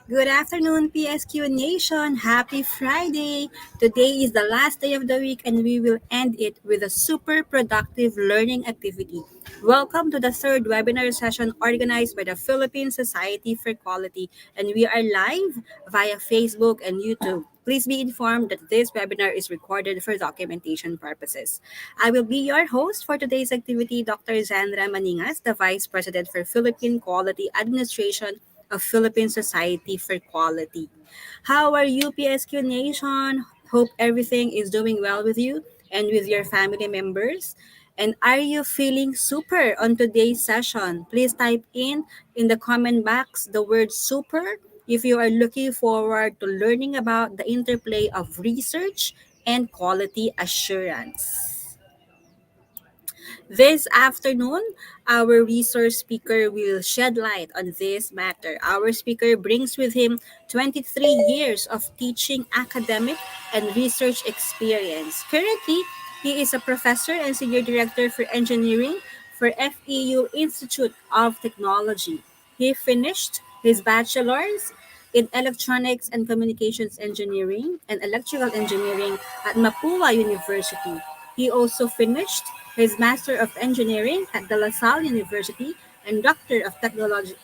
Good afternoon, PSQ Nation. Happy Friday. Today is the last day of the week and we will end it with a super productive learning activity. Welcome to the third webinar session organized by the Philippine Society for Quality, and we are live via Facebook and YouTube. Please be informed that this webinar is recorded for documentation purposes. I will be your host for today's activity, Dr. Zandra Maningas, the Vice President for Philippine Quality Administration of Philippine Society for Quality. How are you, PSQ Nation? Hope everything is doing well with you and with your family members. And are you feeling super on today's session? Please type in the comment box the word super if you are looking forward to learning about the interplay of research and quality assurance. This afternoon, our resource speaker will shed light on this matter. Our speaker brings with him 23 years of teaching, academic, and research experience. Currently, he is a professor and senior director for engineering for FEU Institute of Technology. He finished his bachelor's in electronics and communications engineering and electrical engineering at Mapua University. He also finished his Master of Engineering at the La Salle University and Doctor of Technology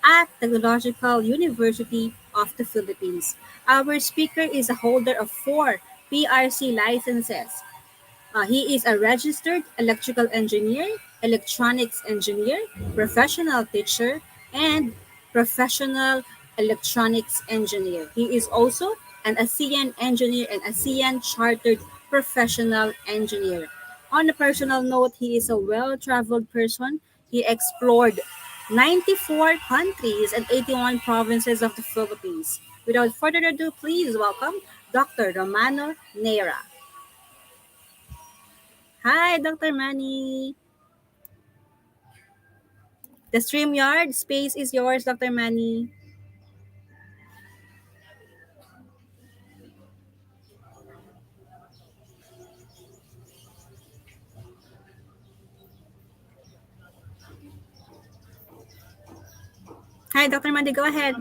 at Technological University of the Philippines. Our speaker is a holder of 4 PRC licenses. He is a registered electrical engineer, electronics engineer, professional teacher, and professional electronics engineer. He is also an ASEAN engineer and ASEAN chartered professional engineer. On a personal note, he is a well-traveled person. He explored 94 countries and 81 provinces of the Philippines. Without further ado, please welcome Dr. Romano NEYRA. Hi, Dr. Manny. The StreamYard space is yours, Dr. Manny. Hi, Dr. Manny, go ahead.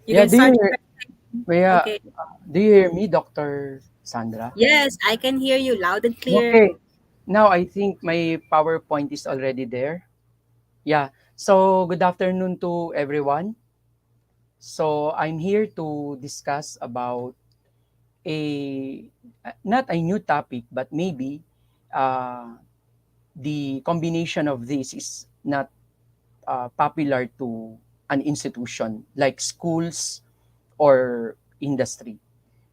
You Yeah, can do you start. hear, yeah, Okay. do you hear me, Dr. Sandra? Yes, I can hear you loud and clear. Okay. Now I think my PowerPoint is already there. Yeah. So good afternoon to everyone. So I'm here to discuss about a not a new topic, but maybe uh, the combination of this is not popular to an institution like schools or industry.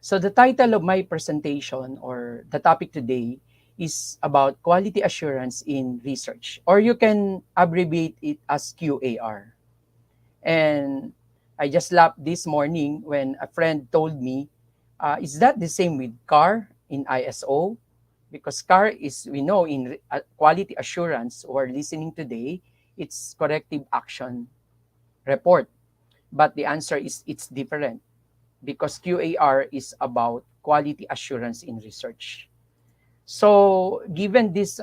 So the title of my presentation or the topic today is about quality assurance in research, or you can abbreviate it as QAR. And I just laughed this morning when a friend told me, is that the same with CAR in ISO? Because CAR is, we know in quality assurance or listening today, it's corrective action report. But the answer is it's different because QAR is about quality assurance in research. So given this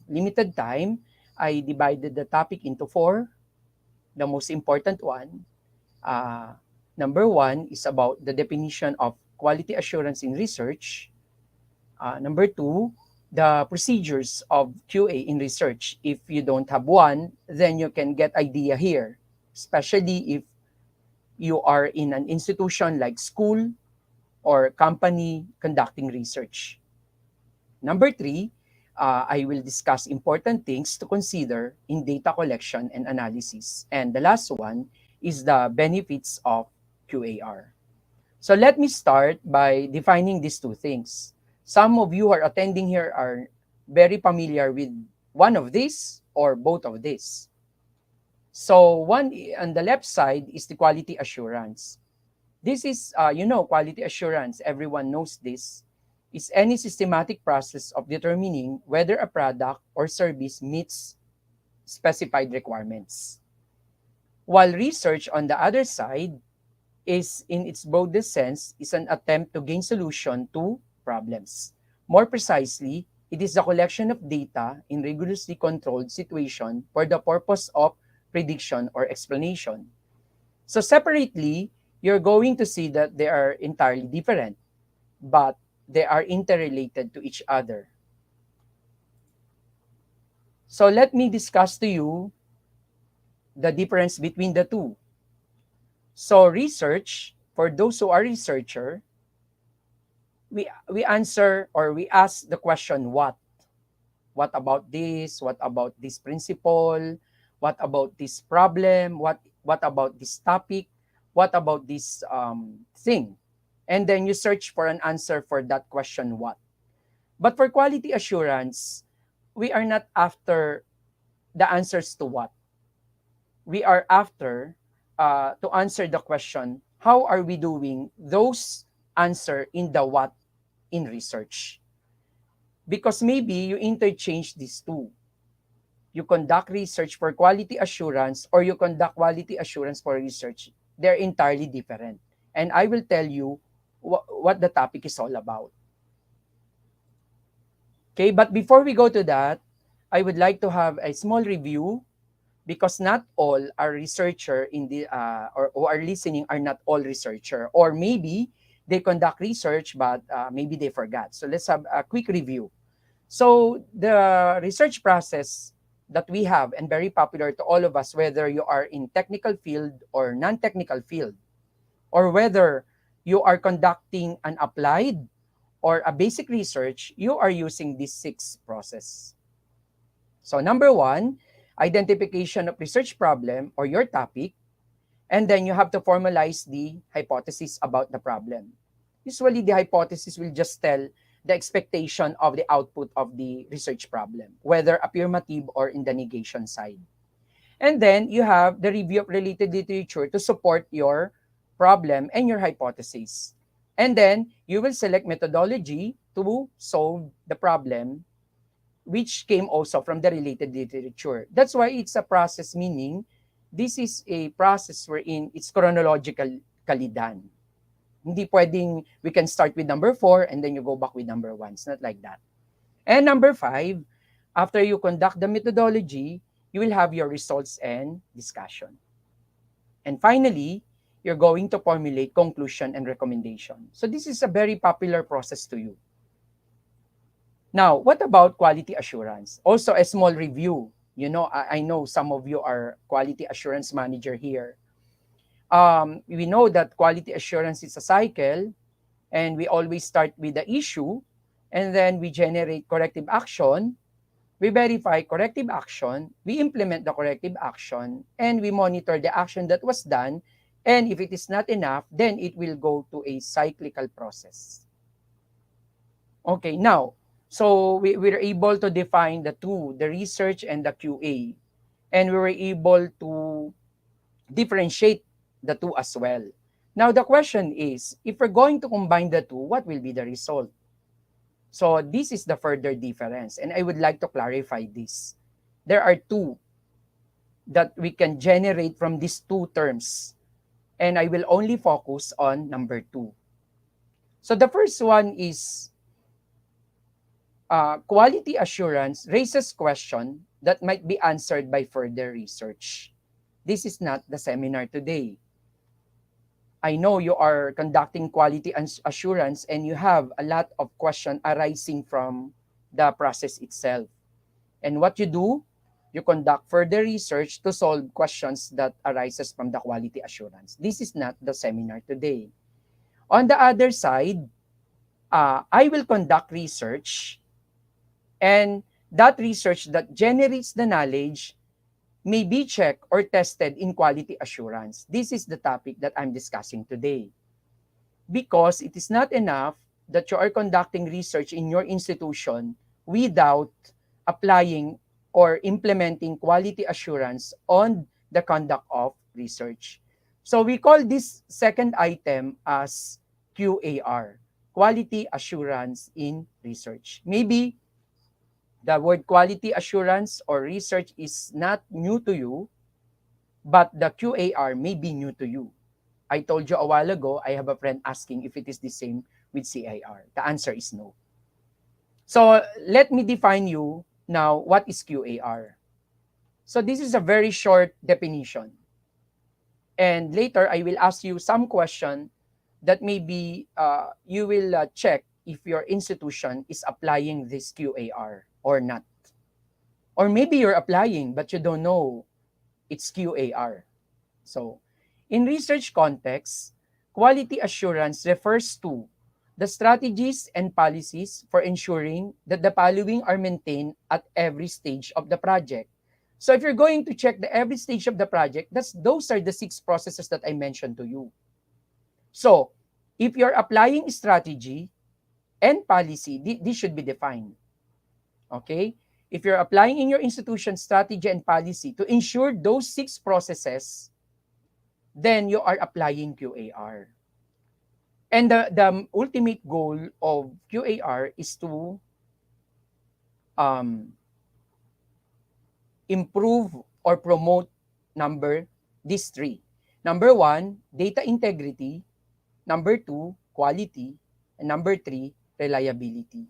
limited time, I divided the topic into four. The most important one, uh, number one, is about the definition of quality assurance in research. Number two, the procedures of QA in research. If you don't have one, then you can get idea here, especially if you are in an institution like school or company conducting research. Number three, I will discuss important things to consider in data collection and analysis. And the last one is the benefits of QAR. So let me start by defining these two things. Some of you who are attending here are very familiar with one of these or both of these. So one on the left side is the quality assurance. This is, quality assurance, everyone knows this, is any systematic process of determining whether a product or service meets specified requirements. While research, on the other side, is in its broadest sense, is an attempt to gain solution to problems. More precisely, it is the collection of data in rigorously controlled situation for the purpose of prediction or explanation. So separately, you're going to see that they are entirely different, but they are interrelated to each other. So let me discuss to you the difference between the two. So research, for those who are researcher, we answer or we ask the question what? What about this? What about this principle? What about this problem? What about this topic? What about this thing? And then you search for an answer for that question what. But for quality assurance, we are not after the answers to what. We are after to answer the question, how are we doing those answer in the what in research? Because maybe you interchange these two. You conduct research for quality assurance or you conduct quality assurance for research. They're entirely different. And I will tell you what the topic is all about. Okay, but before we go to that, I would like to have a small review because not all are researcher in the or who are listening are not all researcher, or maybe they conduct research but maybe they forgot. So let's have a quick review. So the research process that we have and very popular to all of us, whether you are in technical field or non-technical field, or whether you are conducting an applied or a basic research, you are using this six process. So number one, identification of research problem or your topic, and then you have to formalize the hypothesis about the problem. Usually the hypothesis will just tell the expectation of the output of the research problem, whether affirmative or in the negation side. And then you have the review of related literature to support your problem and your hypothesis. And then you will select methodology to solve the problem, which came also from the related literature. That's why it's a process, meaning this is a process wherein it's chronologically done. Hindi pwedeng we can start with number 4 and then you go back with number 1. It's not like that. And number 5, after you conduct the methodology, you will have your results and discussion. And finally, you're going to formulate conclusion and recommendation. So this is a very popular process to you. Now, what about quality assurance? Also a small review. You know, I know some of you are quality assurance manager here. We know that quality assurance is a cycle, and we always start with the issue, and then we generate corrective action, we verify corrective action, we implement the corrective action, and we monitor the action that was done. And if it is not enough, then it will go to a cyclical process. Okay, now, so we're able to define the two, the research and the QA. And we were able to differentiate the two as well. Now, the question is, if we're going to combine the two, what will be the result? So this is the further difference, and I would like to clarify this. There are two that we can generate from these two terms, and I will only focus on number two. So the first one is quality assurance raises question that might be answered by further research. This is not the seminar today. I know you are conducting quality assurance and you have a lot of questions arising from the process itself. And what you do, you conduct further research to solve questions that arises from the quality assurance. This is not the seminar today. On the other side, I will conduct research, and that research that generates the knowledge may be checked or tested in quality assurance. This is the topic that I'm discussing today. Because it is not enough that you are conducting research in your institution without applying or implementing quality assurance on the conduct of research. So we call this second item as QAR, quality assurance in research. Maybe the word quality assurance or research is not new to you, but the QAR may be new to you. I told you a while ago, I have a friend asking if it is the same with CAR. The answer is no. So let me define you now what is QAR. So this is a very short definition. And later I will ask you some question that maybe you will check if your institution is applying this QAR or not. Or maybe you're applying but you don't know it's QAR. So in research context, quality assurance refers to the strategies and policies for ensuring that the following are maintained at every stage of the project. So if you're going to check the every stage of the project, those are the 6 processes that I mentioned to you. So if you're applying strategy and policy, this should be defined. Okay? If you're applying in your institution strategy and policy to ensure those 6 processes, then you are applying QAR. And the ultimate goal of QAR is to improve or promote these 3. Number 1, data integrity. Number 2, quality. And number 3, reliability.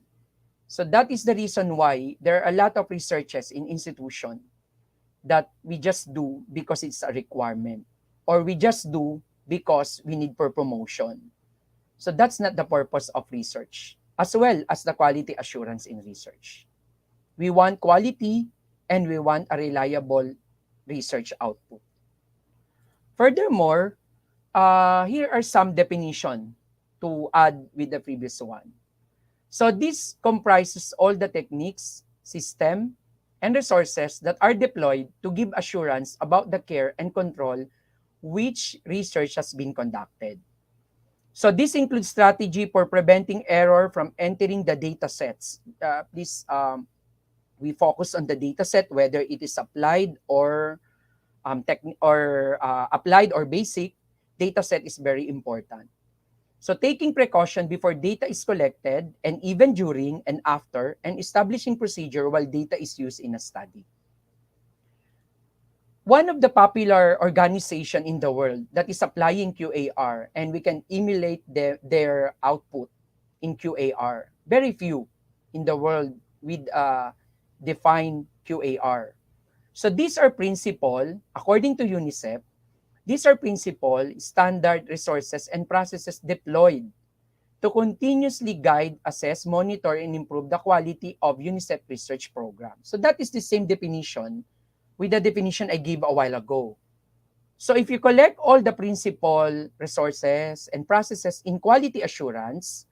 So that is the reason why there are a lot of researches in institution that we just do because it's a requirement, or we just do because we need for promotion. So that's not the purpose of research, as well as the quality assurance in research. We want quality and we want a reliable research output. Furthermore, here are some definition to add with the previous one. So this comprises all the techniques, system, and resources that are deployed to give assurance about the care and control which research has been conducted. So this includes strategy for preventing error from entering the data sets. We focus on the data set, whether it is applied or applied or basic. Data set is very important. So taking precaution before data is collected, and even during and after, and establishing procedure while data is used in a study. One of the popular organization in the world that is applying QAR, and we can emulate their output in QAR. Very few in the world with define QAR. So these are principle, according to UNICEF, these are principle, standard resources and processes deployed to continuously guide, assess, monitor, and improve the quality of UNICEF research program. So that is the same definition with the definition I gave a while ago. So if you collect all the principle, resources, and processes in quality assurance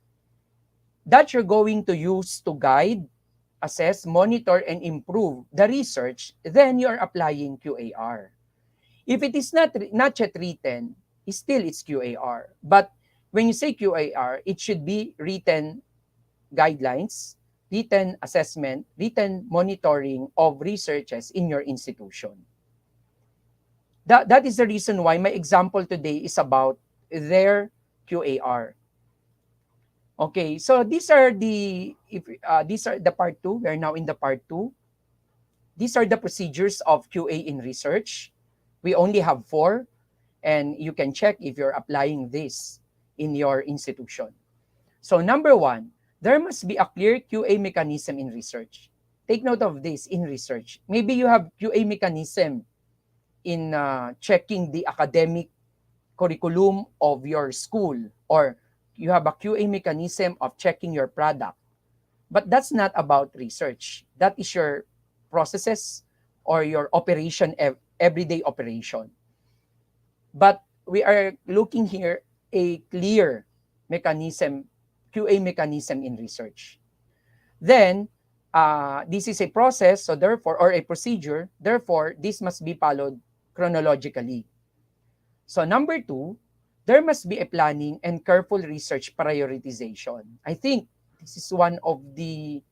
that you're going to use to guide, assess, monitor, and improve the research, then you're applying QAR. If it is not yet written, still it's QAR. But when you say QAR, it should be written guidelines, written assessment, written monitoring of researches in your institution. That is the reason why my example today is about their QAR. Okay, so these are the part two. We're now in the part two. These are the procedures of QA in research. We only have four, and you can check if you're applying this in your institution. So number one, there must be a clear QA mechanism in research. Take note of this in research. Maybe you have QA mechanism in checking the academic curriculum of your school, or you have a QA mechanism of checking your product. But that's not about research. That is your processes or your operation, everyday operation. But we are looking here a clear mechanism, QA mechanism in research. Then, this is a process, so therefore, or a procedure, therefore, this must be followed chronologically. So number two, there must be a planning and careful research prioritization. I think this is one of the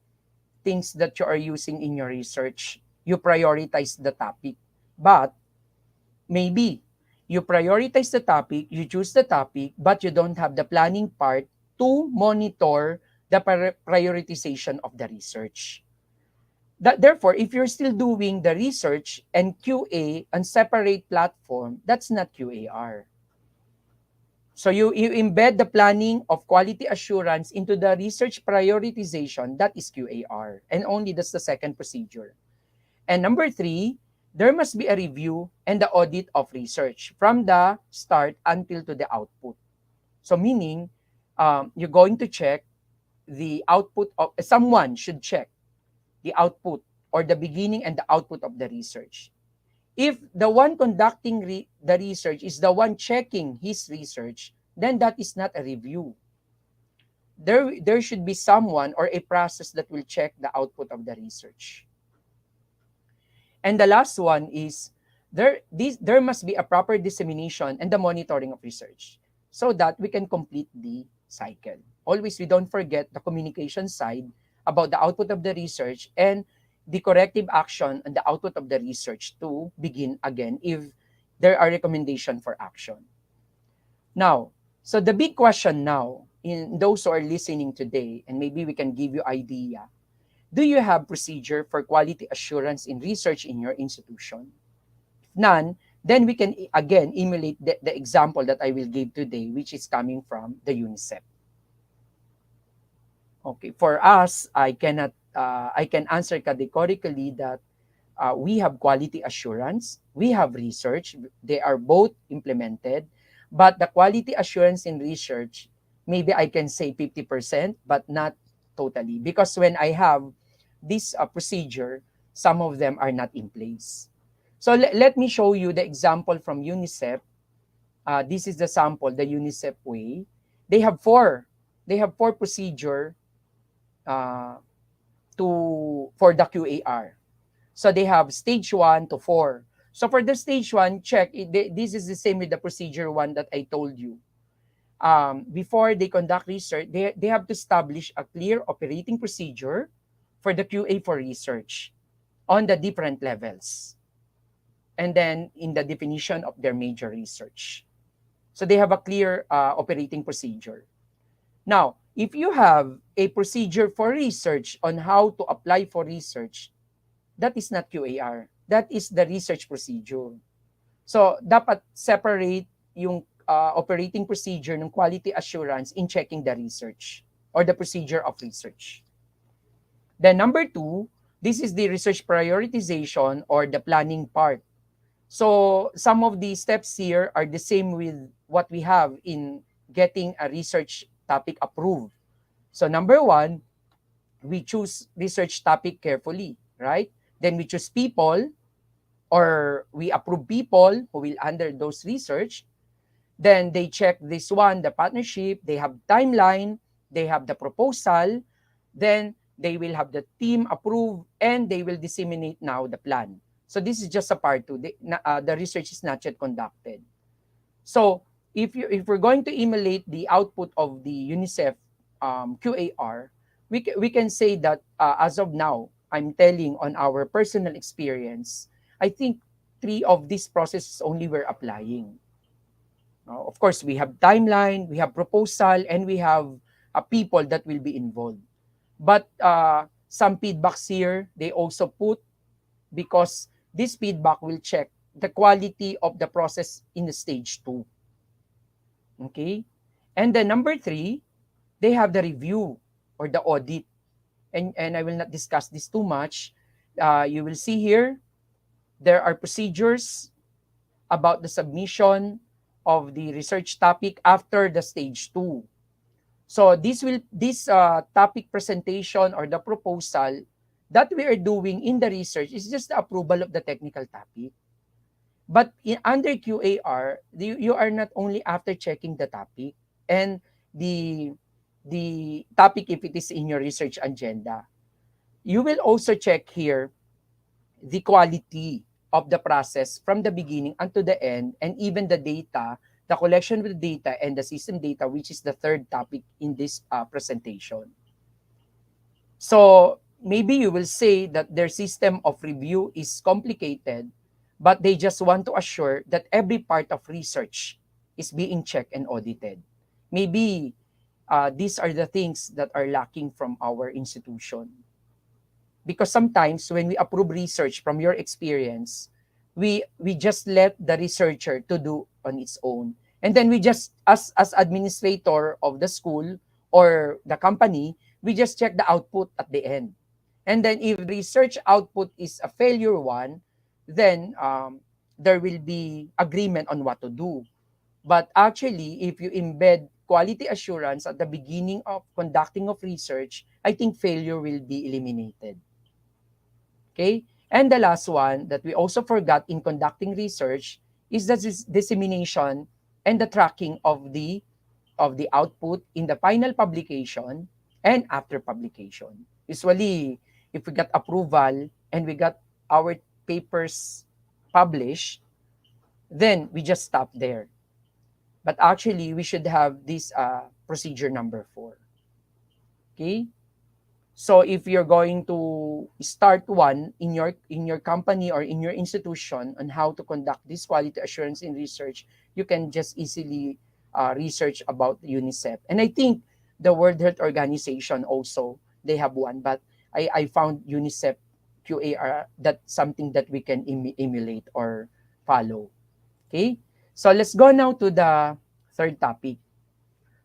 things that you are using in your research. You prioritize the topic. But maybe you prioritize the topic, you choose the topic, but you don't have the planning part to monitor the prioritization of the research. Therefore, if you're still doing the research and QA on separate platform, that's not QAR. So you embed the planning of quality assurance into the research prioritization, that is QAR. And only that's the second procedure. And number three, there must be a review and the audit of research from the start until to the output. So meaning, you're going to check the output of, someone should check the output or the beginning and the output of the research. If the one conducting the research is the one checking his research, then that is not a review. There should be someone or a process that will check the output of the research. And the last one is there must be a proper dissemination and the monitoring of research so that we can complete the cycle. Always, we don't forget the communication side about the output of the research and the corrective action on the output of the research to begin again if there are recommendations for action. Now, so the big question now in those who are listening today, and maybe we can give you idea, do you have procedure for quality assurance in research in your institution? If none, then we can again emulate the example that I will give today, which is coming from the UNICEF. Okay, for us, I can answer categorically that we have quality assurance, we have research, they are both implemented, but the quality assurance in research, maybe I can say 50%, but not totally. Because when I have this procedure, some of them are not in place. So let me show you the example from UNICEF. This is the sample, the UNICEF way. They have four procedure for the QAR. So they have stage 1 to 4. So for the stage 1, check, this is the same with the procedure 1 that I told you. Before they conduct research, they have to establish a clear operating procedure for the QA for research on the different levels. And then in the definition of their major research. So they have a clear operating procedure. Now, if you have a procedure for research on how to apply for research, that is not QAR. That is the research procedure. So, dapat separate yung operating procedure ng quality assurance in checking the research or the procedure of research. Then number 2, this is the research prioritization or the planning part. So, some of the steps here are the same with what we have in getting a research topic approved. So, number 1, we choose research topic carefully, right? Then we choose people or we approve people who will under those research. Then they check this one, the partnership, they have timeline, they have the proposal. Then they will have the team approve, and they will disseminate now the plan. So this is just a part two. The research is not yet conducted. So if we're going to emulate the output of the UNICEF QAR, we can say that as of now, I'm telling on our personal experience, I think three of these processes only we're applying. Of course, we have timeline, we have proposal, and we have people that will be involved. But some feedbacks here, they also put, because this feedback will check the quality of the process in the stage 2. Okay? And then number 3, they have the review or the audit. And I will not discuss this too much. You will see here, there are procedures about the submission of the research topic after the stage 2. So this topic presentation or the proposal that we are doing in the research is just the approval of the technical topic. But under QAR, you are not only after checking the topic and the topic if it is in your research agenda. You will also check here the quality of the process from the beginning unto the end, and even the data, the collection of the data and the system data, which is the third topic in this presentation. So maybe you will say that their system of review is complicated, but they just want to assure that every part of research is being checked and audited. Maybe these are the things that are lacking from our institution. Because sometimes when we approve research from your experience, we just let the researcher to do on its own, and then we just as administrator of the school or the company, we just check the output at the end. And then if research output is a failure one, then there will be agreement on what to do. But actually, if you embed quality assurance at the beginning of conducting of research, I think failure will be eliminated. Okay? And the last one that we also forgot in conducting research is the dissemination and the tracking of the output in the final publication and after publication. Usually, if we got approval and we got our papers published, then we just stop there. But actually, we should have this procedure number 4. Okay? So if you're going to start one in your company or in your institution on how to conduct this quality assurance in research, you can just easily research about UNICEF. And I think the World Health Organization also, they have one, but I found UNICEF QAR, that's something that we can emulate or follow. Okay? So let's go now to the third topic.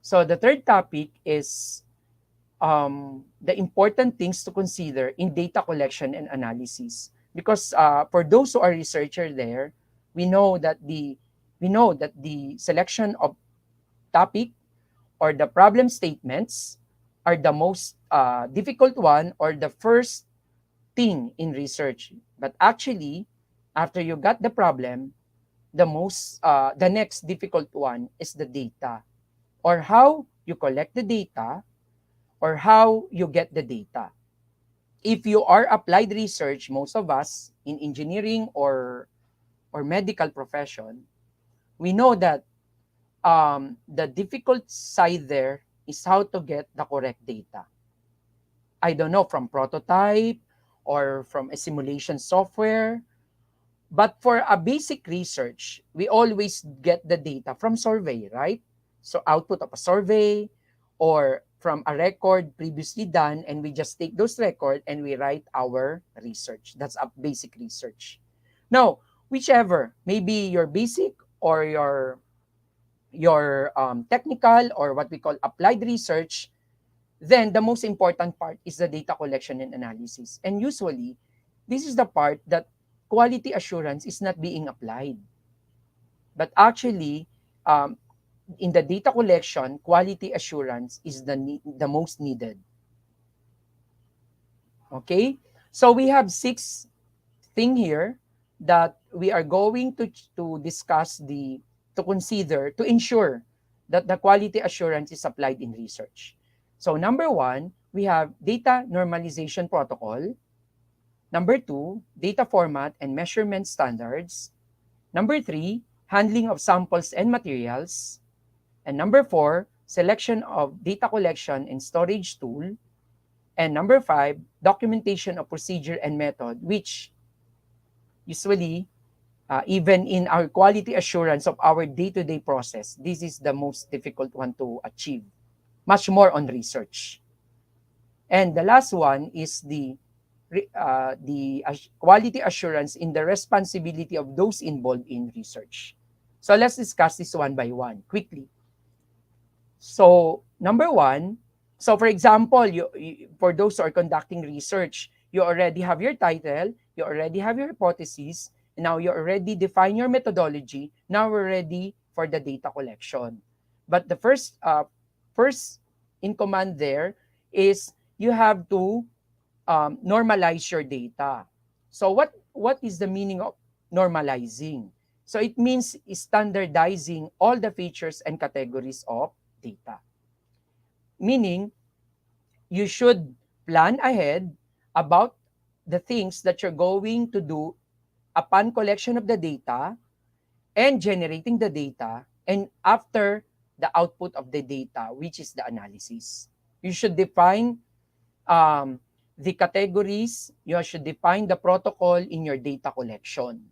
So the third topic is the important things to consider in data collection and analysis. Because for those who are researcher there, we know that the selection of topic or the problem statements are the most difficult one or the first thing in research. But actually, after you got the problem, the next difficult one is the data, or how you collect the data, or how you get the data. If you are applied research, most of us in engineering or medical profession, we know that the difficult side there is how to get the correct data. I don't know, from prototype or from a simulation software. But for a basic research, we always get the data from survey, right? So output of a survey or from a record previously done, and we just take those record and we write our research. That's a basic research. Now, whichever, maybe your basic or your technical or what we call applied research, then the most important part is the data collection and analysis. And usually, this is the part that quality assurance is not being applied. But actually, um, in the data collection, quality assurance is the most needed. Okay? So we have 6 thing here that we are going to discuss to consider to ensure that the quality assurance is applied in research. So number 1, we have data normalization protocol. Number 2, data format and measurement standards. Number 3, handling of samples and materials. And number 4, selection of data collection and storage tool. And number 5, documentation of procedure and method, which usually, even in our quality assurance of our day-to-day process, this is the most difficult one to achieve, much more on research. And the last one is the quality assurance in the responsibility of those involved in research. So let's discuss this one by one quickly. So number one, so for example, for those who are conducting research, you already have your title, you already have your hypothesis, and now you already define your methodology. Now we're ready for the data collection. But the first in command there is you have to normalize your data. So what is the meaning of normalizing? So it means standardizing all the features and categories of data. Meaning, you should plan ahead about the things that you're going to do upon collection of the data and generating the data and after the output of the data, which is the analysis. You should define the categories, you should define the protocol in your data collection.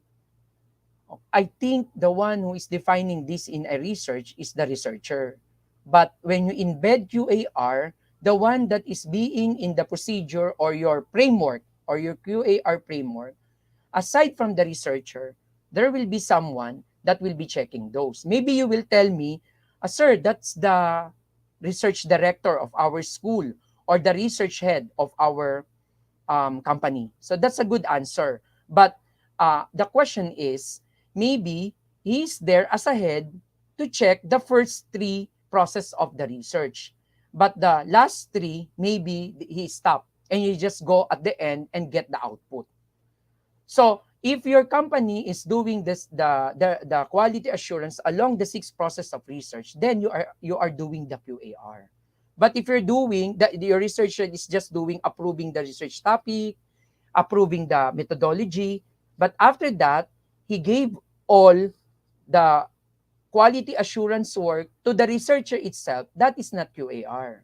I think the one who is defining this in a research is the researcher. But when you embed QAR, the one that is being in the procedure or your framework or your QAR framework, aside from the researcher, there will be someone that will be checking those. Maybe you will tell me, sir, that's the research director of our school or the research head of our company. So that's a good answer. But the question is, maybe he's there as a head to check the first three process of the research. But the last three, maybe he stopped and you just go at the end and get the output. So if your company is doing this, the quality assurance along the six process of research, then you are doing the QAR. But if you're doing your researcher is just doing approving the research topic, approving the methodology, but after that he gave all the quality assurance work to the researcher itself, that is not QAR.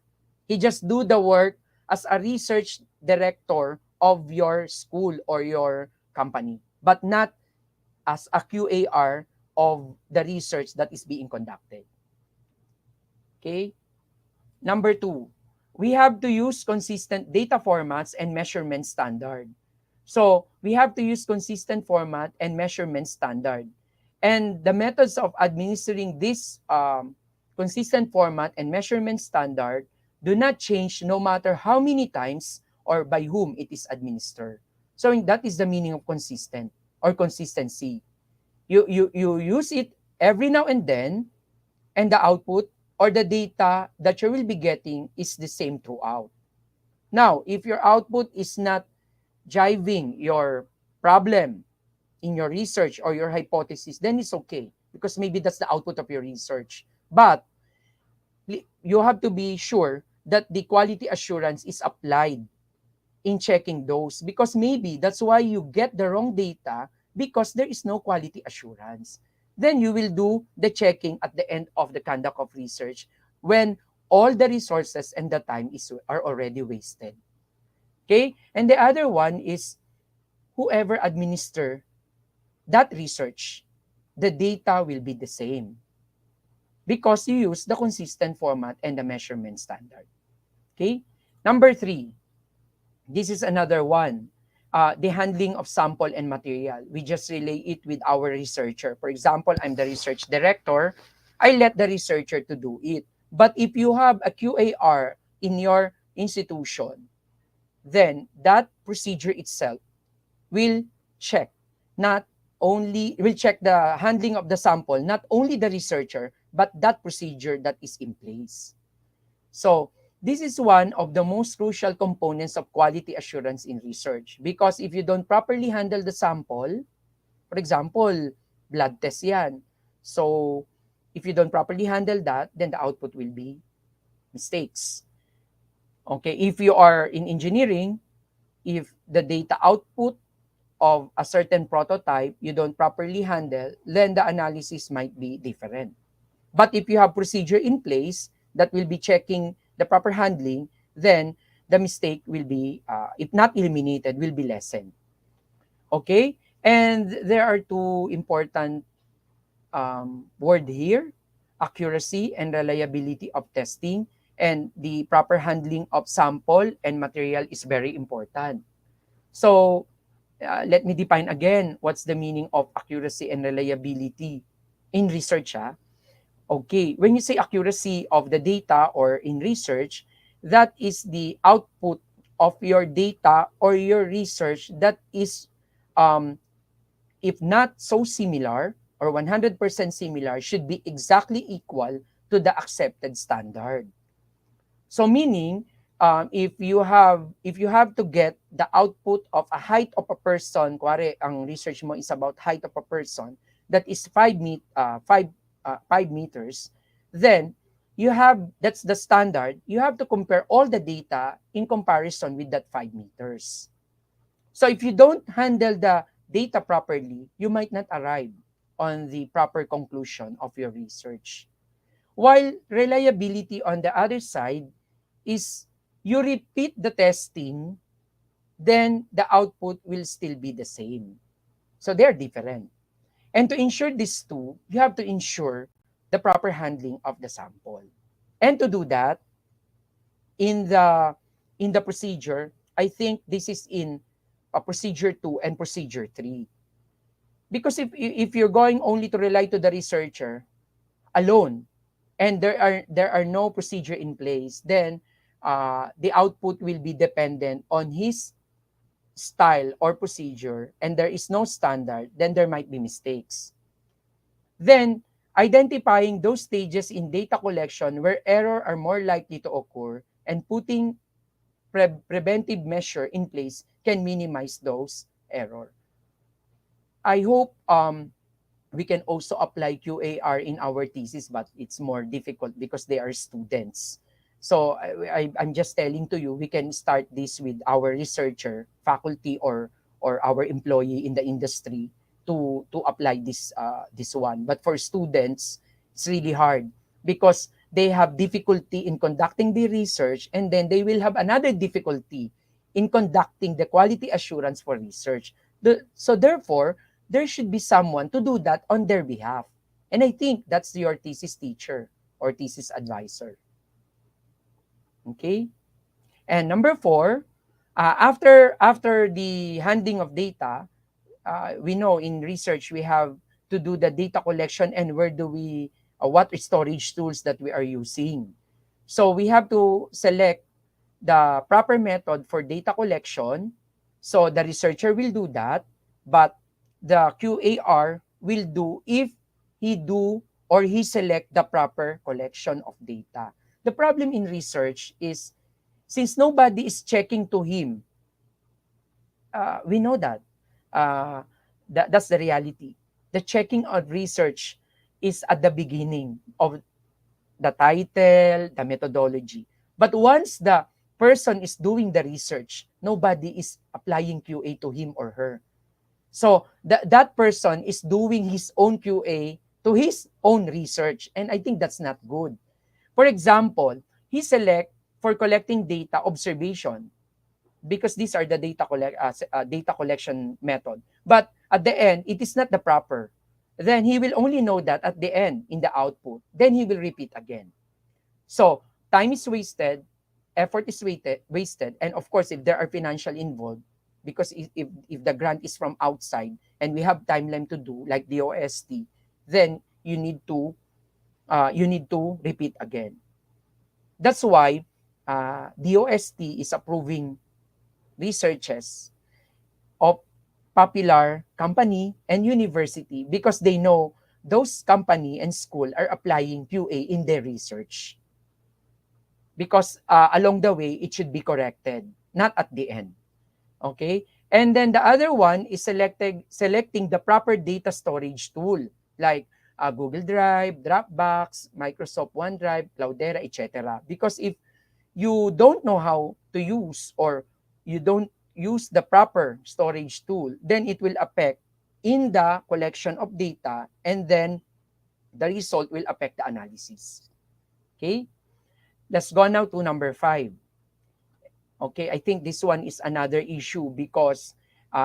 He just do the work as a research director of your school or your company, but not as a QAR of the research that is being conducted. Okay? Number 2, we have to use consistent data formats and measurement standard. So we have to use consistent format and measurement standard. And the methods of administering this consistent format and measurement standard do not change no matter how many times or by whom it is administered. So that is the meaning of consistent or consistency. You use it every now and then, and the output or the data that you will be getting is the same throughout. Now, if your output is not jiving your problem in your research or your hypothesis, then it's okay because maybe that's the output of your research. But you have to be sure that the quality assurance is applied in checking those because maybe that's why you get the wrong data because there is no quality assurance. Then you will do the checking at the end of the conduct of research when all the resources and the time are already wasted. Okay? And the other one is whoever administer that research, the data will be the same because you use the consistent format and the measurement standard. Okay? Number 3, this is another one. The handling of sample and material. We just relay it with our researcher. For example, I'm the research director. I let the researcher to do it. But if you have a QAR in your institution, then that procedure itself will check not only will check the handling of the sample, not only the researcher, but that procedure that is in place. So this is one of the most crucial components of quality assurance in research because if you don't properly handle the sample, for example, blood test yan. So if you don't properly handle that, then the output will be mistakes. Okay, if you are in engineering, if the data output of a certain prototype you don't properly handle, then the analysis might be different. But if you have procedure in place that will be checking the proper handling, then the mistake will be, if not eliminated, will be lessened. Okay? And there are two important word here: accuracy and reliability of testing. And the proper handling of sample and material is very important. So, let me define again what's the meaning of accuracy and reliability in research. Okay, when you say accuracy of the data or in research, that is the output of your data or your research that is, um, if not so similar or 100% similar, should be exactly equal to the accepted standard. So meaning, if you have to get the output of a height of a person, kuwari ang research mo is about height of a person that is 5 meters, then that's the standard. You have to compare all the data in comparison with that 5 meters. So if you don't handle the data properly, you might not arrive on the proper conclusion of your research. While reliability on the other side is you repeat the testing, then the output will still be the same. So they're different. And to ensure these two, you have to ensure the proper handling of the sample. And to do that, in the procedure, I think this is in procedure 2 and procedure 3. Because if you're going only to rely to the researcher alone, and there are no procedure in place, then the output will be dependent on his style or procedure, and there is no standard, then there might be mistakes. Then, identifying those stages in data collection where error are more likely to occur and putting preventive measure in place can minimize those error. I hope we can also apply QAR in our thesis, but it's more difficult because they are students. So I'm just telling to you, we can start this with our researcher, faculty, or our employee in the industry to apply this one. But for students, it's really hard because they have difficulty in conducting the research, and then they will have another difficulty in conducting the quality assurance for research. So therefore, there should be someone to do that on their behalf. And I think that's your thesis teacher or thesis advisor. Okay? And number 4, after the handling of data, we know in research we have to do the data collection and what storage tools that we are using. So we have to select the proper method for data collection. So the researcher will do that, but the QAR will do if he select the proper collection of data. The problem in research is since nobody is checking to him, we know that. Uh, that's the reality. The checking of research is at the beginning of the title, the methodology. But once the person is doing the research, nobody is applying QA to him or her. So that person is doing his own QA to his own research. And I think that's not good. For example, he select for collecting data observation because these are the data collection method. But at the end, it is not the proper. Then he will only know that at the end in the output. Then he will repeat again. So time is wasted, effort is wasted, and of course, if there are financial involved, because if the grant is from outside and we have timeline to do like the OST, then you need to repeat again. That's why the OST is approving researches of popular company and university because they know those company and school are applying QA in their research. Because along the way, it should be corrected, not at the end. Okay? And then the other one is selecting the proper data storage tool like Google Drive, Dropbox, Microsoft OneDrive, Cloudera, etc. Because if you don't know how to use, or you don't use the proper storage tool, then it will affect in the collection of data, and then the result will affect the analysis. Okay? Let's go now to number 5. Okay, I think this one is another issue because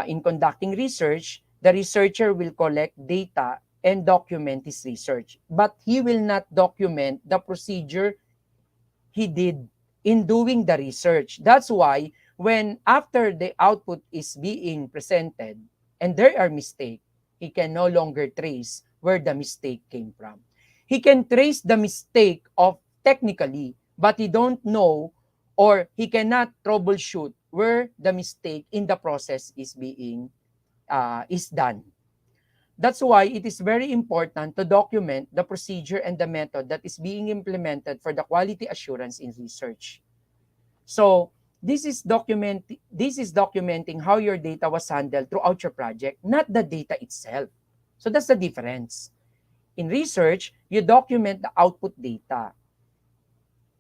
in conducting research, the researcher will collect data and document his research, but he will not document the procedure he did in doing the research. That's why when after the output is being presented and there are mistakes, he can no longer trace where the mistake came from. He can trace the mistake of technically, but he don't know, or he cannot troubleshoot where the mistake in the process is being is done. That's why it is very important to document the procedure and the method that is being implemented for the quality assurance in research. So this is documenting how your data was handled throughout your project, not the data itself. So that's the difference. In research, you document the output data.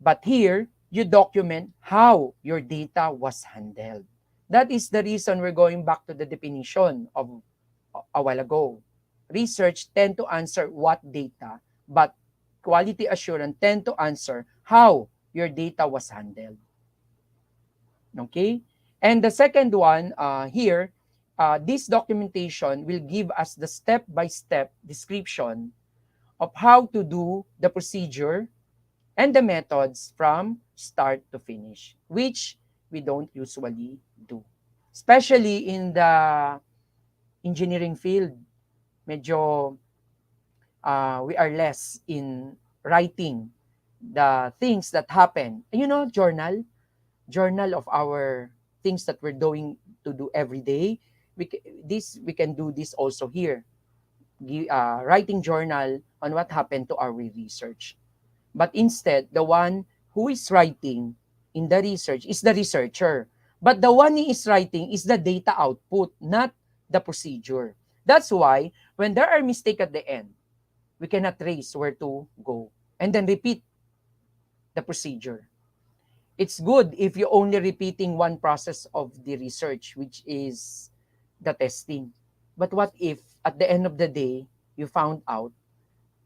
But here, you document how your data was handled. That is the reason we're going back to the definition of a while ago. Research tend to answer what data, but quality assurance tend to answer how your data was handled. Okay? And the second one here, this documentation will give us the step-by-step description of how to do the procedure and the methods from start to finish, which we don't usually do. Especially in the engineering field, medyo we are less in writing the things that happen. You know, journal of our things that we're doing to do every day. We can do this also here. Writing journal on what happened to our research. But instead, the one who is writing in the research is the researcher. But the one he is writing is the data output, not the procedure. That's why when there are mistakes at the end, we cannot trace where to go and then repeat the procedure. It's good if you're only repeating one process of the research, which is the testing. But what if at the end of the day, you found out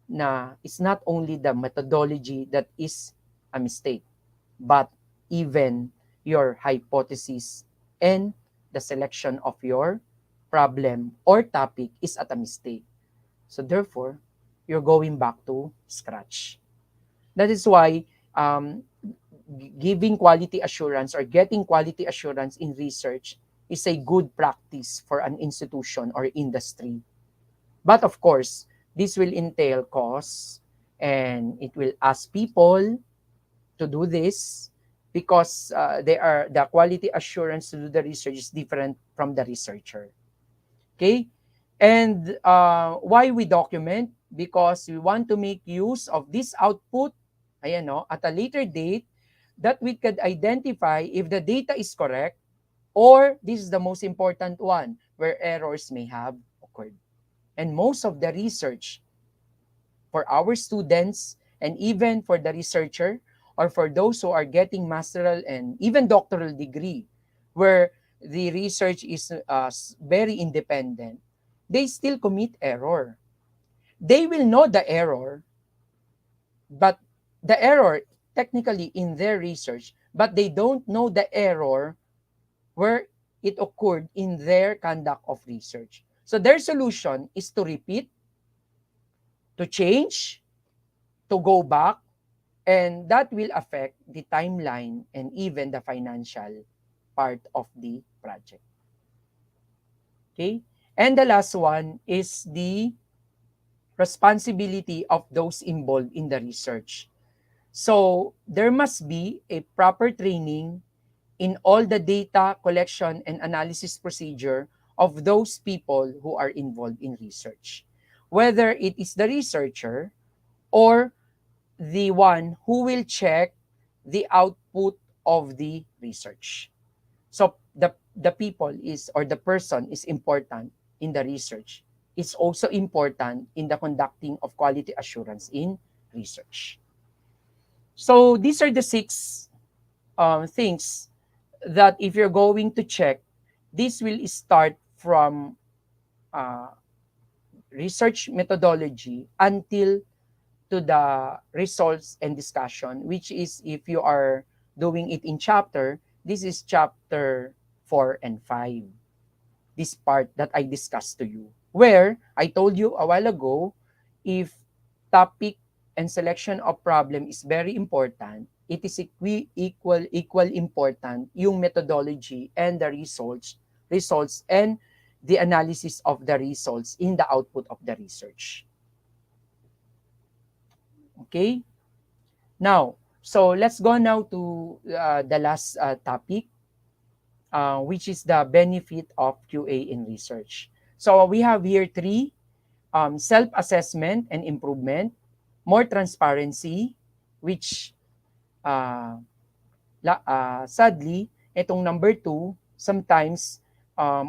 na it's not only the methodology that is a mistake, but even your hypothesis and the selection of your problem or topic is at a mistake. So therefore, you're going back to scratch. That is why giving quality assurance or getting quality assurance in research is a good practice for an institution or industry. But of course, this will entail costs, and it will ask people to do this because the quality assurance to do the research is different from the researcher. Okay? And why we document? Because we want to make use of this output, ayan, no, at a later date that we could identify if the data is correct, or this is the most important one, where errors may have occurred. And most of the research for our students and even for the researcher or for those who are getting masteral and even doctoral degree, where the research is very independent, they still commit error. They will know the error, but the error technically in their research, but they don't know the error where it occurred in their conduct of research. So their solution is to repeat, to change, to go back, and that will affect the timeline and even the financial part of the project. Okay? And the last one is the responsibility of those involved in the research. So there must be a proper training in all the data collection and analysis procedure of those people who are involved in research. Whether it is the researcher or the one who will check the output of the research. So the people is, or the person is important in the research. It's also important in the conducting of quality assurance in research. So these are the 6 things that if you're going to check, this will start from uh, research methodology until to the results and discussion, which is if you are doing it in chapter, this is chapter 4 and 5. This part that I discussed to you. Where I told you a while ago, if topic and selection of problem is very important, it is equal important yung methodology and the results and the analysis of the results in the output of the research. Okay? Now, so let's go now to the last topic, which is the benefit of QA in research. So we have here three: self-assessment and improvement, more transparency, which uh, sadly, itong number two, sometimes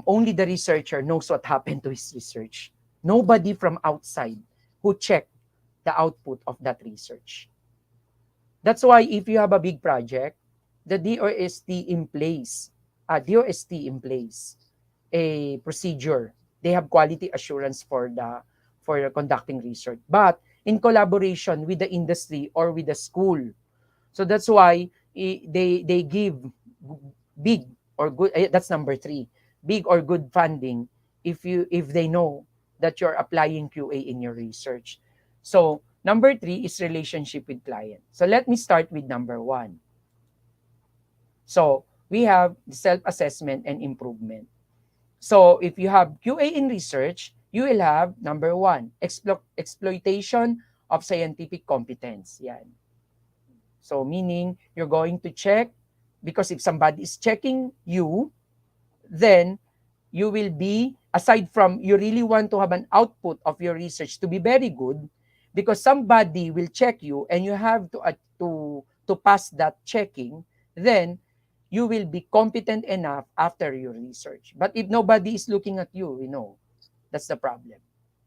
only the researcher knows what happened to his research. Nobody from outside who checked the output of that research. That's why if you have a big project, the DOST in place a procedure. They have quality assurance for conducting research, but in collaboration with the industry or with the school. So that's why they give big or good. That's number three. Big or good funding if they know that you're applying QA in your research. So number three is relationship with client. So let me start with number one. So we have self-assessment and improvement. So if you have QA in research, you will have number one, exploitation of scientific competence. Yan. So meaning you're going to check, because if somebody is checking you, then you will be, aside from you really want to have an output of your research to be very good, because somebody will check you and you have to pass that checking, then you will be competent enough after your research. But if nobody is looking at you, that's the problem.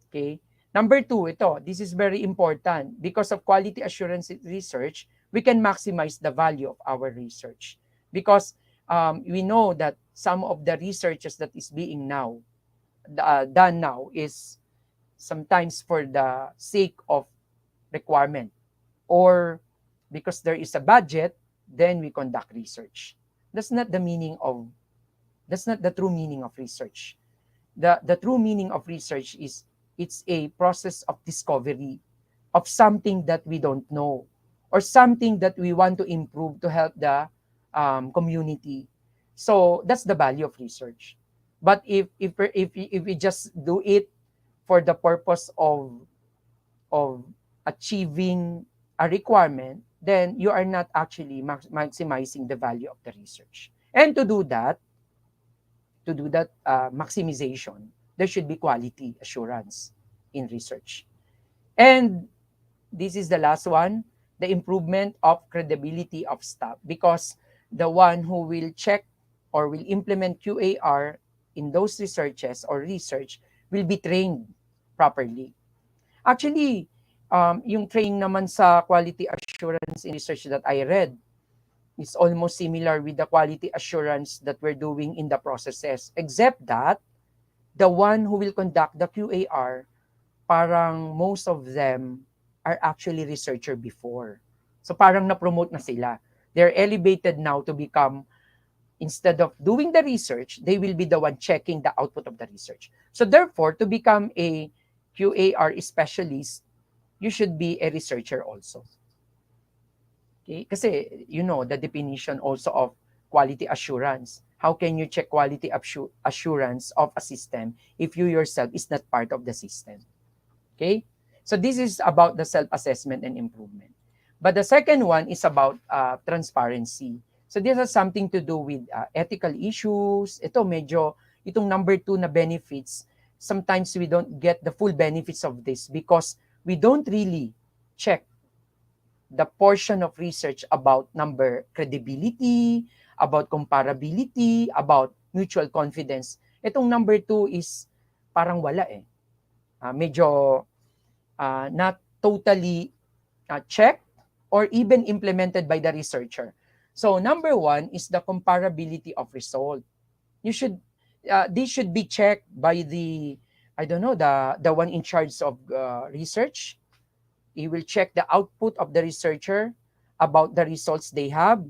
Okay? Number two, this is very important. Because of quality assurance research, we can maximize the value of our research. Because we know that some of the researches that is being done now is sometimes for the sake of requirement, or because there is a budget, then we conduct research. That's not the meaning of, that's not the true meaning of research. The true meaning of research is it's a process of discovery of something that we don't know, or something that we want to improve to help the community. So that's the value of research. But if we just do it for the purpose of achieving a requirement, then you are not actually maximizing the value of the research. And to do that maximization, there should be quality assurance in research. And this is the last one, the improvement of credibility of staff, because the one who will check or will implement QAR in those researches or research will be trained properly. Actually, yung training naman sa quality assurance in research that I read is almost similar with the quality assurance that we're doing in the processes, except that the one who will conduct the QAR, parang most of them are actually researcher before. So parang na-promote na sila. They're elevated now to become, instead of doing the research, they will be the one checking the output of the research. So therefore, to become a QAR specialist, you should be a researcher also. Okay? Kasi, the definition also of quality assurance. How can you check quality assurance of a system if you yourself is not part of the system? Okay? So this is about the self-assessment and improvement. But the second one is about transparency. So this has something to do with ethical issues. Itong number two na benefits, sometimes we don't get the full benefits of this because we don't really check the portion of research about number credibility, about comparability, about mutual confidence. Itong number two is parang wala eh. Medyo not totally checked or even implemented by the researcher. So number one is the comparability of result. You should This should be checked by the, I don't know, the one in charge of research. He will check the output of the researcher about the results they have.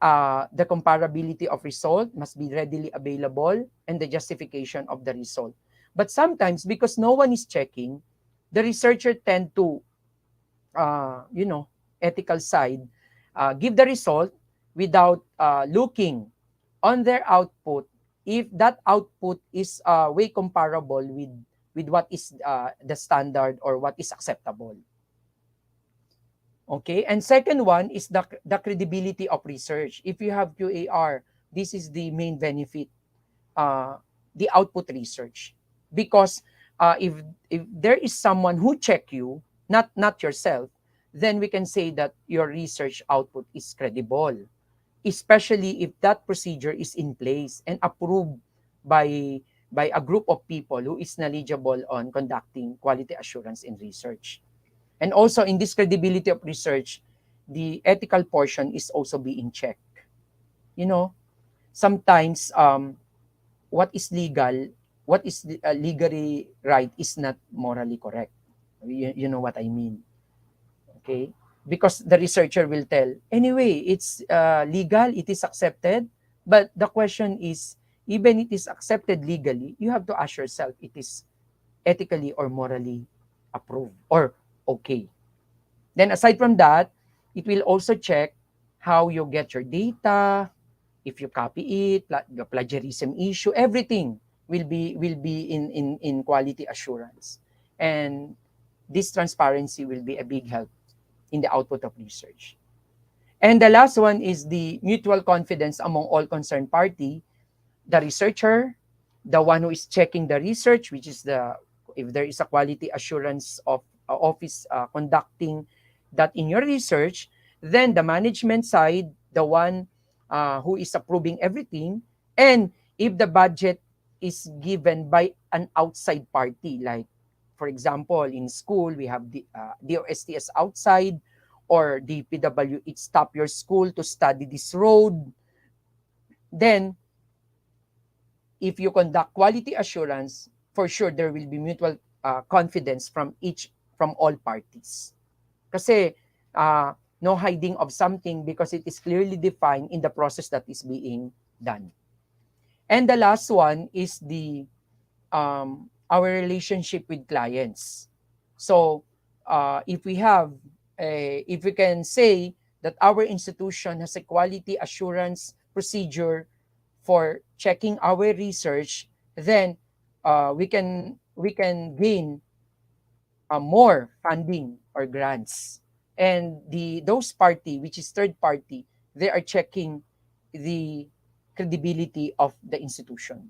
The comparability of result must be readily available, and the justification of the result. But sometimes, because no one is checking, the researcher tend to, you know, ethical side, give the result without looking on their output, if that output is way comparable with what is the standard or what is acceptable. Okay, and second one is the credibility of research. If you have QAR, this is the main benefit, uh, the output research. Because if there is someone who check you, not yourself, then we can say that your research output is credible, especially if that procedure is in place and approved by by a group of people who is knowledgeable on conducting quality assurance in research. And also in this credibility of research, the ethical portion is also being checked. You know, sometimes what is legal, what is legally right is not morally correct. You know what I mean? Okay? Because the researcher will tell, anyway, it's legal, it is accepted. But the question is, even it is accepted legally, you have to ask yourself, it is ethically or morally approved or okay. Then aside from that, it will also check how you get your data, if you copy it, the plagiarism issue, everything will be in quality assurance. And this transparency will be a big help in the output of research. And the last one is the mutual confidence among all concerned party, the researcher, the one who is checking the research, which is the, if there is a quality assurance of office conducting that in your research, then the management side, the one who is approving everything, and if the budget is given by an outside party, like for example in school we have the DOSTS outside, or the PW, it stop your school to study this road, then if you conduct quality assurance, for sure there will be mutual confidence from all parties. Kasi no hiding of something because it is clearly defined in the process that is being done. And the last one is the our relationship with clients. So if we can say that our institution has a quality assurance procedure for checking our research, then we can gain more funding or grants. And those party, which is third party, they are checking the credibility of the institution.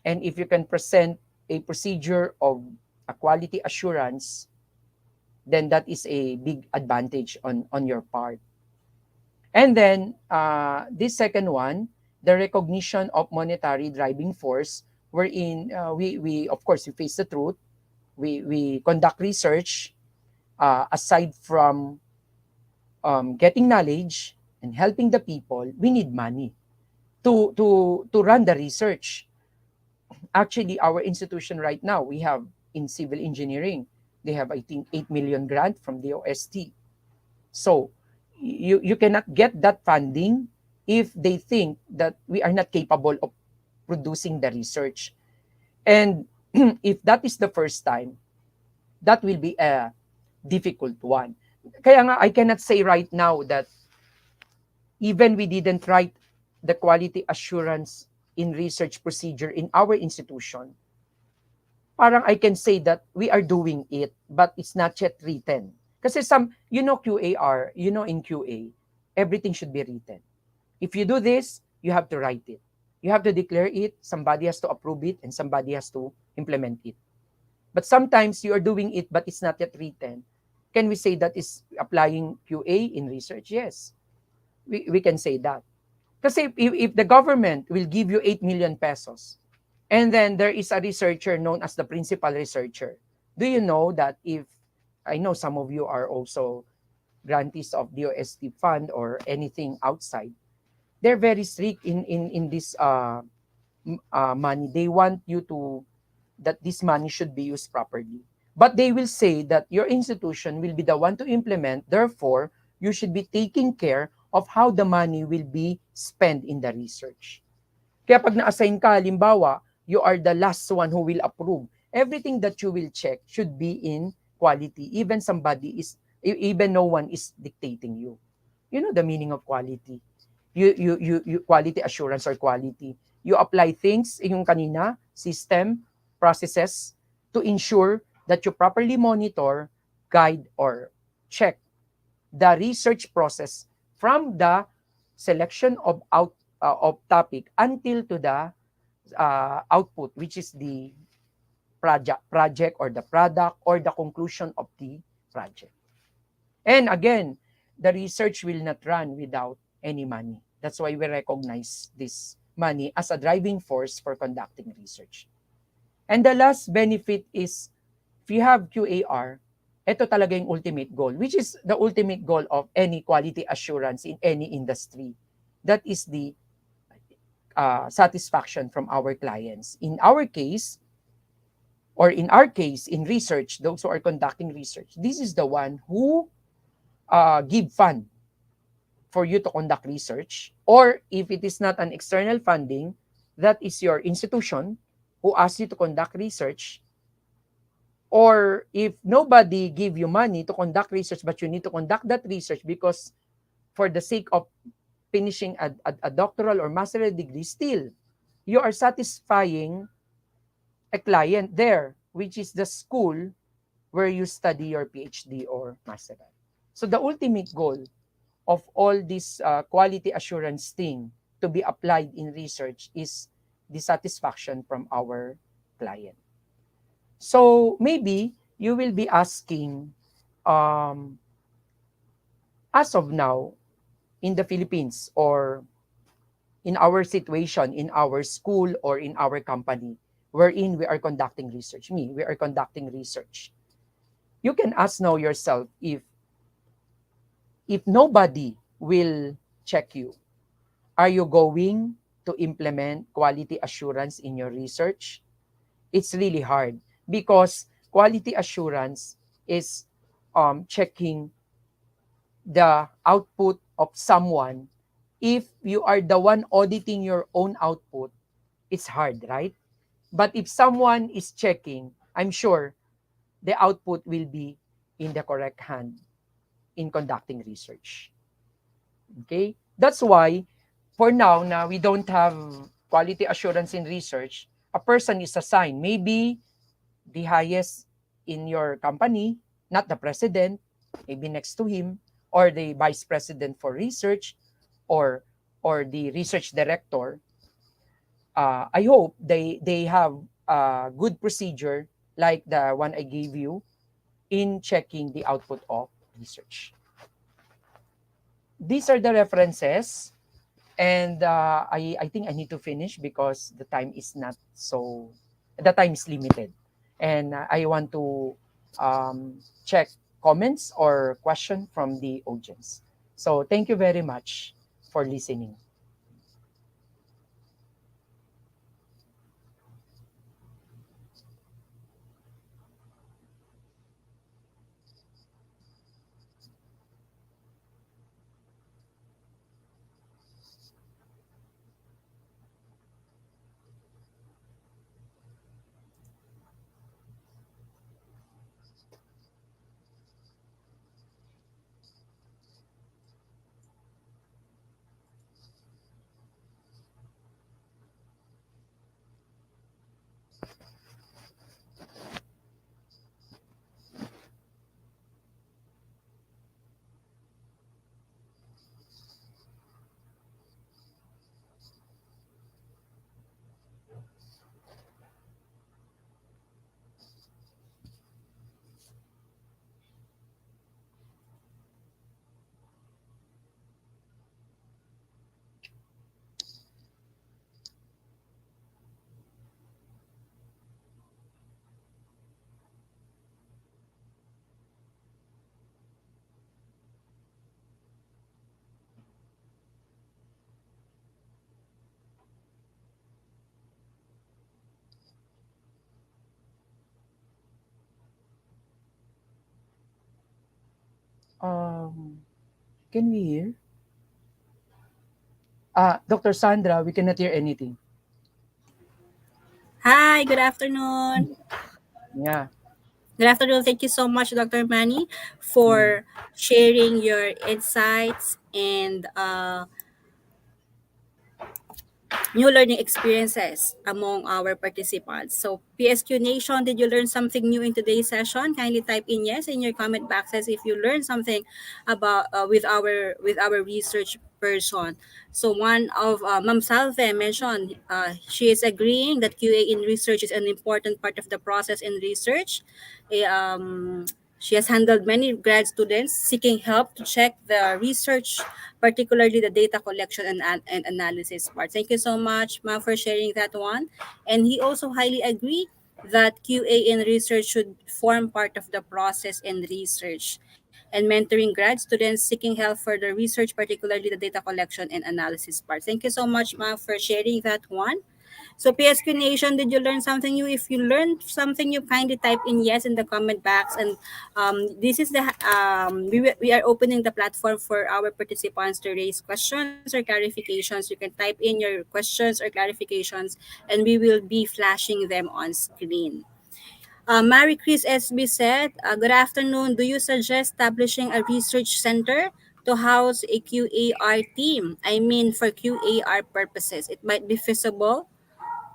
And if you can present a procedure of a quality assurance, then that is a big advantage on your part. And then this second one, the recognition of monetary driving force, wherein we of course we face the truth, we conduct research, aside from getting knowledge and helping the people, we need money to run the research. Actually, our institution right now, we have in civil engineering, they have I think 8 million grant from the OST. So you cannot get that funding if they think that we are not capable of producing the research. And if that is the first time, that will be a difficult one. Kaya nga, I cannot say right now that even we didn't write the quality assurance in research procedure in our institution, parang I can say that we are doing it, but it's not yet written. Kasi QAR, in QA, everything should be written. If you do this, you have to write it. You have to declare it, somebody has to approve it, and somebody has to implement it. But sometimes you are doing it, but it's not yet written. Can we say that is applying QA in research? Yes, we can say that. Kasi if the government will give you 8 million pesos, and then there is a researcher known as the principal researcher, do you know that if, I know some of you are also grantees of DOST fund or anything outside, they're very strict in this money. They want you to that this money should be used properly. But they will say that your institution will be the one to implement, therefore, you should be taking care of how the money will be spent in the research. Kaya pag na-assign ka, halimbawa, you are the last one who will approve. Everything that you will check should be in quality. Even no one is dictating you. You know the meaning of quality. You quality assurance or quality. You apply things, yung kanina, system, processes, to ensure that you properly monitor, guide, or check the research process from the selection of topic until to the output, which is the project or the product or the conclusion of the project. And again, the research will not run without any money. That's why we recognize this money as a driving force for conducting research. And the last benefit is, if you have QAR, ito talaga yung ultimate goal, which is the ultimate goal of any quality assurance in any industry. That is the satisfaction from our clients. In our case, in research, those who are conducting research, this is the one who give fund for you to conduct research. Or if it is not an external funding, that is your institution who asks you to conduct research. Or if nobody give you money to conduct research, but you need to conduct that research because for the sake of finishing a doctoral or master's degree, still, you are satisfying a client there, which is the school where you study your PhD or master's. So the ultimate goal of all this quality assurance thing to be applied in research is the satisfaction from our client. So maybe you will be asking, um, as of now, in the Philippines or in our situation, in our school or in our company, wherein we are conducting research, we are conducting research. You can ask now yourself, if nobody will check you, are you going to implement quality assurance in your research? It's really hard because quality assurance is checking the output of someone. If you are the one auditing your own output, it's hard, right? But if someone is checking, I'm sure the output will be in the correct hand in conducting research. Okay? That's why, for now we don't have quality assurance in research, a person is assigned, maybe the highest in your company, not the president, maybe next to him, or the vice president for research, or the research director. I hope they have a good procedure like the one I gave you in checking the output of research. These are the references. And I think I need to finish because the time is limited. And I want to check comments or question from the audience. So thank you very much for listening. Um, can we hear? Dr. Sandra, we cannot hear anything. Hi, good afternoon. Yeah. Good afternoon. Thank you so much, Dr. Manny, Mm. for sharing your insights and new learning experiences among our participants. So, PSQ Nation, did you learn something new in today's session? Kindly type in yes in your comment boxes if you learned something about with our research person. So, one of Ma'am Salve mentioned she is agreeing that QA in research is an important part of the process in research. She has handled many grad students seeking help to check the research, particularly the data collection and analysis part. Thank you so much, ma'am, for sharing that one. And he also highly agree that QA in research should form part of the process in research and mentoring grad students seeking help for the research, particularly the data collection and analysis part. Thank you so much, ma'am, for sharing that one. So PSQ Nation, did you learn something new? If you learned something new, kindly type in yes in the comment box. And this is the we are opening the platform for our participants to raise questions or clarifications. You can type in your questions or clarifications, and we will be flashing them on screen. Mary Chris SB said, good afternoon. Do you suggest establishing a research center to house a QAR team? I mean, for QAR purposes, it might be feasible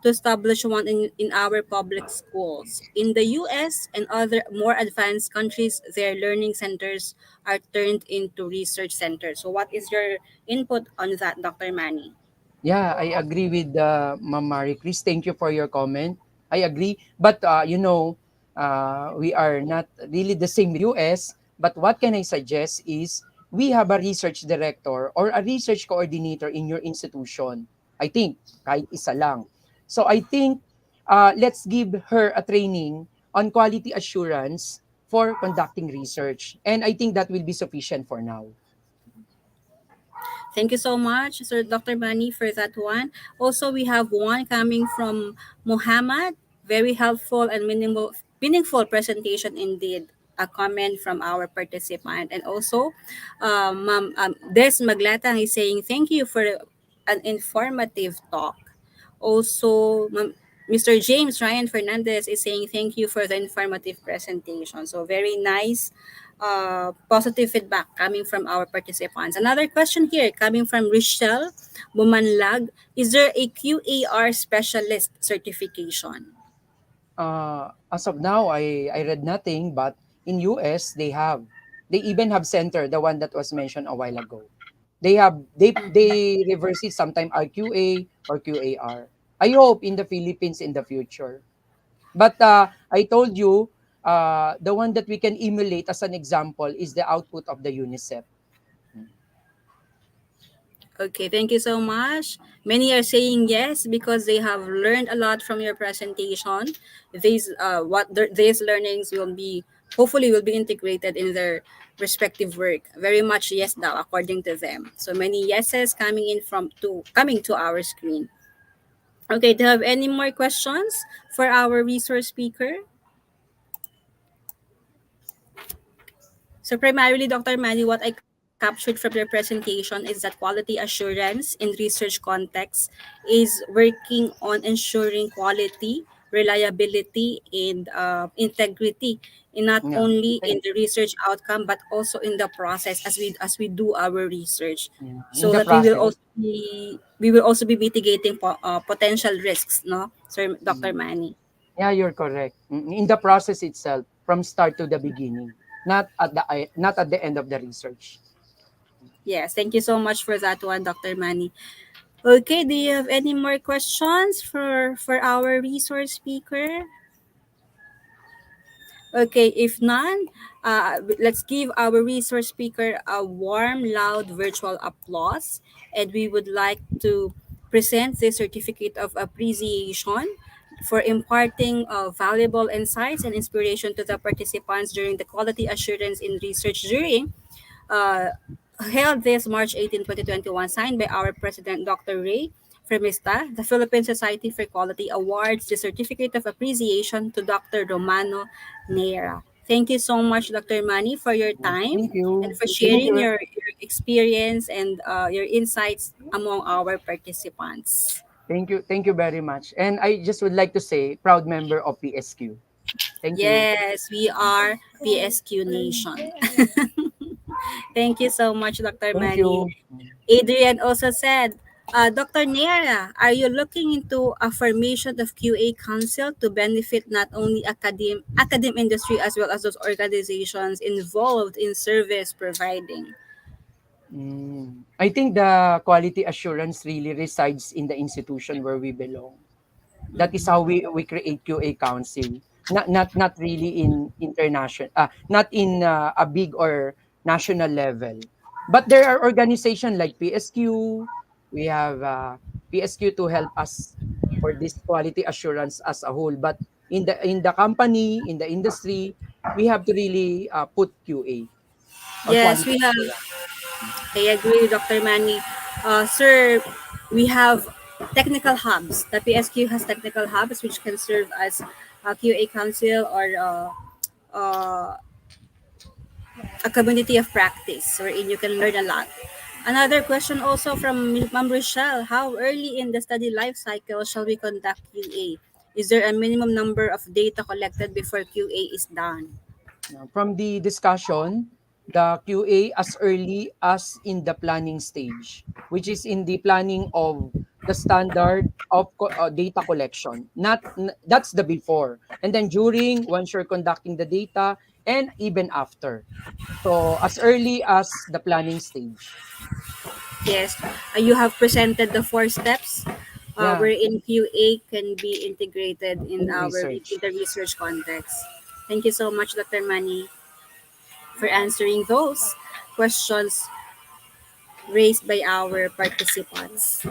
to establish one in our public schools. In the US and other more advanced countries, their learning centers are turned into research centers. So, what is your input on that, Dr. Manny? Yeah, I agree with Ma'am Marie Chris. Thank you for your comment. I agree. But, we are not really the same with US. But what can I suggest is we have a research director or a research coordinator in your institution. I think, kahit isa lang. So I think let's give her a training on quality assurance for conducting research. And I think that will be sufficient for now. Thank you so much, Sir Dr. Bani, for that one. Also, we have one coming from Muhammad. Very helpful and meaningful presentation indeed. A comment from our participant. And also, Des Maglatang is saying, thank you for an informative talk. Also, Mr. James Ryan Fernandez is saying thank you for the informative presentation. So very nice, positive feedback coming from our participants. Another question here coming from Richelle Bumanlag. Is there a QAR specialist certification? As of now, I read nothing, but in US they have, they even have center, the one that was mentioned a while ago. They have they reverse it sometime RQA or QAR. I hope in the Philippines in the future. But I told you, the one that we can emulate as an example is the output of the UNICEF. Okay, thank you so much. Many are saying yes because they have learned a lot from your presentation. These learnings will be hopefully will be integrated in their respective work. Very much yes now according to them. So many yeses coming to our screen. Okay, do you have any more questions for our resource speaker? So primarily, Dr. Manny, what I captured from your presentation is that quality assurance in research context is working on ensuring quality, reliability, and integrity, in not Yeah. only in the research outcome but also in the process as we do our research, Yeah. In so the that we will process. also be mitigating potential risks, no, Sir Dr. Mm. Manny? Yeah, you're correct. In the process itself, from start to the beginning, not at the end of the research. Yes, thank you so much for that one, Dr. Manny. Okay, do you have any more questions for our resource speaker? Okay, if none, let's give our resource speaker a warm, loud virtual applause. And we would like to present the certificate of appreciation for imparting valuable insights and inspiration to the participants during the quality assurance in research during uh, held this March 18, 2021, signed by our President Dr. Ray Fremista. The Philippine Society for Quality awards the Certificate of Appreciation to Dr. Romano NEYRA. Thank you so much, Dr. Manny, for your time Thank and you. for Thank sharing you. your experience and your insights among our participants. Thank you. Thank you very much. And I just would like to say, proud member of PSQ. Thank you. Yes, we are PSQ Nation. Thank you so much, Dr. Thank Manny. you. Adrian also said, Dr. NEYRA, are you looking into a formation of QA Council to benefit not only academic industry as well as those organizations involved in service providing? I think the quality assurance really resides in the institution where we belong. That is how we create QA council. Not really in international, not in a big or national level. But there are organizations like PSQ. We have PSQ to help us for this quality assurance as a whole. But in the company, in the industry, we have to really put QA or Yes, quality we have. assurance. I agree with Dr. Manny. Sir, we have technical hubs. The PSQ has technical hubs which can serve as a QA council or a community of practice wherein you can learn a lot. Another question also from Ma'am Rochelle, how early in the study life cycle shall we conduct QA? Is there a minimum number of data collected before QA is done? Now, from the discussion, the QA as early as in the planning stage, which is in the planning of the standard of data collection. That's the before, and then during once you're conducting the data, and even after. So as early as the planning stage. Yes, you have presented the four steps Yeah, wherein QA can be integrated in in research. the research context. Thank you so much, Dr. Manny, for answering those questions raised by our participants.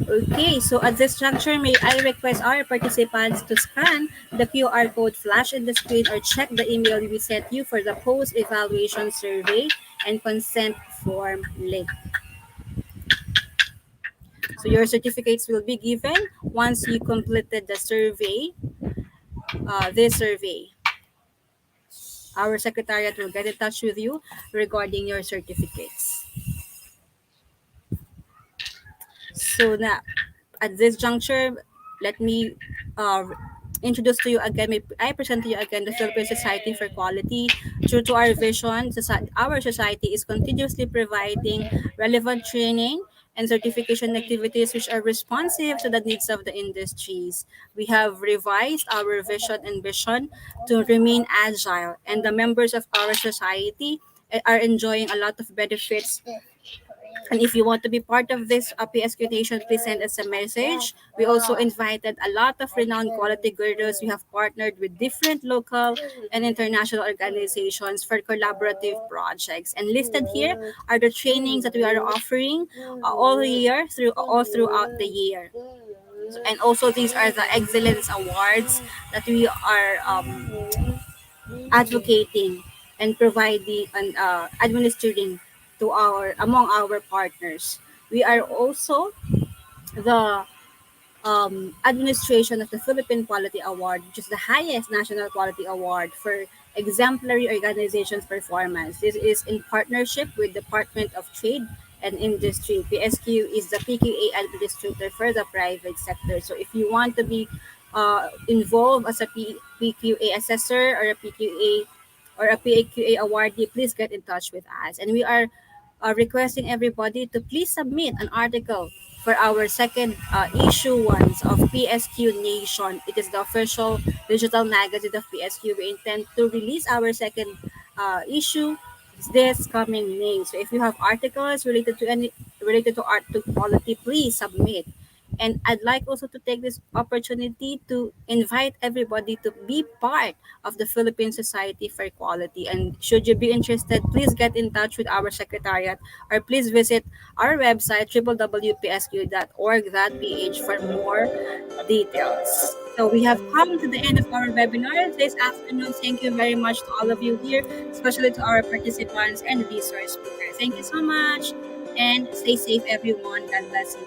Okay, so at this juncture, may I request our participants to scan the QR code flash in the screen or check the email we sent you for the post-evaluation survey and consent form link. So your certificates will be given once you completed the survey, this survey. Our secretariat will get in touch with you regarding your certificates. So now, at this juncture, let me introduce to you again. I present to you again the Philippine Society for Quality. True to our vision, our society is continuously providing relevant training and certification activities which are responsive to the needs of the industries. We have revised our vision and mission to remain agile, and the members of our society are enjoying a lot of benefits. And if you want to be part of this PSQ Nation, please send us a message. We also invited a lot of renowned quality gurus. We have partnered with different local and international organizations for collaborative projects. And listed here are the trainings that we are offering all throughout the year. And also these are the excellence awards that we are advocating and providing and administering to our among our partners. We are also the administration of the Philippine Quality Award, which is the highest national quality award for exemplary organizations performance. This is in partnership with Department of Trade and Industry. PSQ is the PQA administrator for the private sector. So if you want to be involved as a PQA assessor or a PQA or a PAQA awardee, please get in touch with us. And we are requesting everybody to please submit an article for our second issuance of PSQ Nation. It is the official digital magazine of PSQ. We intend to release our second issue this coming May. So if you have articles related to art to quality, please submit. And I'd like also to take this opportunity to invite everybody to be part of the Philippine Society for Quality. And should you be interested, please get in touch with our secretariat or please visit our website www.psq.org.ph for more details. So we have come to the end of our webinar this afternoon. Thank you very much to all of you here, especially to our participants and resource speakers. Thank you so much and stay safe, everyone. God bless you.